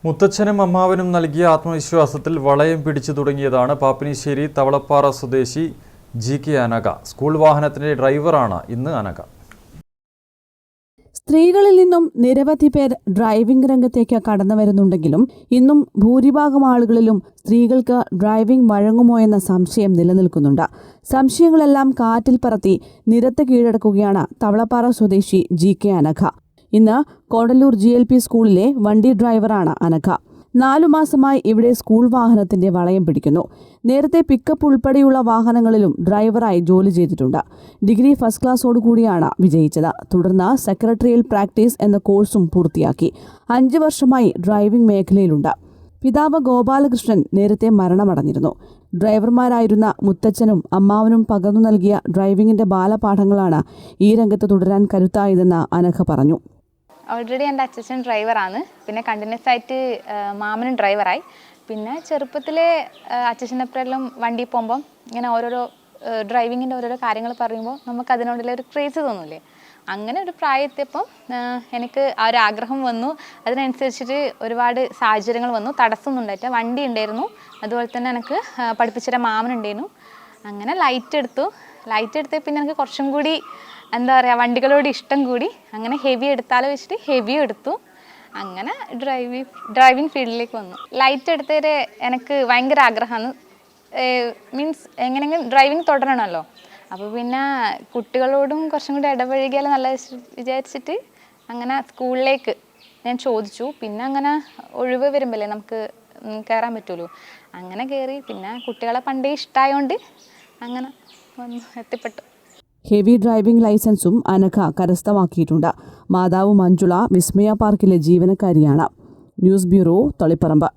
മുത്തച്ഛനും അമ്മാവനും നൽകിയ ആത്മവിശ്വാസത്തിൽ വളയം പിടിച്ചു തുടങ്ങിയതാണ് പാപ്പിനിശ്ശേരി തവളപ്പാറ സ്വദേശി ജി.കെ. അനഘ. സ്കൂൾ വാഹനത്തിന്റെ ഡ്രൈവറാണ് ഇന്ന് അനഘ. സ്ത്രീകളിൽ നിന്നും നിരവധി പേർ ഡ്രൈവിംഗ് രംഗത്തേക്ക് കടന്നു വരുന്നുണ്ടെങ്കിലും ഇന്നും ഭൂരിഭാഗം ആളുകളിലും സ്ത്രീകൾക്ക് ഡ്രൈവിംഗ് വഴങ്ങുമോ എന്ന സംശയം നിലനിൽക്കുന്നുണ്ട്. സംശയങ്ങളെല്ലാം കാറ്റിൽ പറത്തി നിരത്ത് കീഴടക്കുകയാണ് തവളപ്പാറ സ്വദേശി ജി.കെ. അനഘ. ഇന്ന് കോടല്ലൂർ GLP സ്കൂളിലെ വണ്ടി ഡ്രൈവറാണ് അനഘ. 4 മാസമായി ഇവിടെ സ്കൂൾ വാഹനത്തിന്റെ വളയം പിടിക്കുന്നു. നേരത്തെ പിക്കപ്പ് ഉൾപ്പെടെയുള്ള വാഹനങ്ങളിലും ഡ്രൈവറായി ജോലി ചെയ്തിട്ടുണ്ട്. ഡിഗ്രി ഫസ്റ്റ് ക്ലാസ്സോടുകൂടിയാണ് വിജയിച്ചത്. തുടർന്ന് സെക്രട്ടറിയൽ പ്രാക്ടീസ് എന്ന കോഴ്സും പൂർത്തിയാക്കി. 5 വർഷമായി ഡ്രൈവിംഗ് മേഖലയിലുണ്ട്. പിതാവ് ഗോപാലകൃഷ്ണൻ നേരത്തെ മരണമടഞ്ഞിരുന്നു. ഡ്രൈവർമാരായിരുന്ന മുത്തച്ഛനും അമ്മാവനും പകർന്നു നൽകിയ ഡ്രൈവിംഗിന്റെ ബാലപാഠങ്ങളാണ് ഈ രംഗത്ത് തുടരാൻ കരുത്തായതെന്ന് അനഘ പറഞ്ഞു. ഓൾറെഡി എൻ്റെ അച്ഛൻ ഡ്രൈവറാണ്. പിന്നെ കണ്ടിന്യൂസ് ആയിട്ട് മാമനും ഡ്രൈവറായി. പിന്നെ ചെറുപ്പത്തിലെ അച്ഛനപ്പുറം വണ്ടി പോകുമ്പം ഇങ്ങനെ ഓരോരോ ഡ്രൈവിങ്ങിൻ്റെ ഓരോരോ കാര്യങ്ങൾ പറയുമ്പോൾ നമുക്ക് അതിനോടുള്ള ഒരു ക്രേസ് തോന്നില്ലേ. അങ്ങനെ ഒരു പ്രായത്തിപ്പം എനിക്ക് ആ ഒരു ആഗ്രഹം വന്നു. അതിനനുസരിച്ചിട്ട് ഒരുപാട് സാഹചര്യങ്ങൾ വന്നു. തടസ്സമൊന്നും ഉണ്ടായിട്ട് വണ്ടി ഉണ്ടായിരുന്നു. അതുപോലെ തന്നെ എനിക്ക് പഠിപ്പിച്ചിട്ട് മാമനുണ്ടായിരുന്നു. അങ്ങനെ ലൈറ്റ് എടുത്ത് പിന്നെ എനിക്ക് കുറച്ചും കൂടി എന്താ പറയുക, വണ്ടികളോട് ഇഷ്ടം കൂടി. അങ്ങനെ ഹെവി എടുത്താലോ വെച്ചിട്ട് ഹെവി എടുത്തു. അങ്ങനെ ഡ്രൈവിംഗ് ഫീൽഡിലേക്ക് വന്നു. ലൈറ്റ് എടുത്തതിൽ എനിക്ക് ഭയങ്കര ആഗ്രഹമാണ്. മീൻസ് എങ്ങനെയെങ്കിലും ഡ്രൈവിംഗ് തുടരണമല്ലോ. അപ്പോൾ പിന്നെ കുട്ടികളോടും കുറച്ചും കൂടി ഇടപഴകിയാൽ നല്ല വിചാരിച്ചിട്ട് അങ്ങനെ സ്കൂളിലേക്ക് ഞാൻ ചോദിച്ചു. പിന്നെ അങ്ങനെ ഒഴിവ് വരുമ്പോഴല്ലേ നമുക്ക് കയറാൻ പറ്റുമല്ലോ. അങ്ങനെ കയറി. പിന്നെ കുട്ടികളെ പണ്ടേ ഇഷ്ടമായതുകൊണ്ട് അങ്ങനെ വന്നു എത്തിപ്പെട്ടു. ഹെവി ഡ്രൈവിംഗ് ലൈസൻസും അനഘ കരസ്ഥമാക്കിയിട്ടുണ്ട്. മാതാവ് മഞ്ജുള വിസ്മയ പാർക്കിലെ ജീവനക്കാരിയാണ്. News bureau, Taliparamba.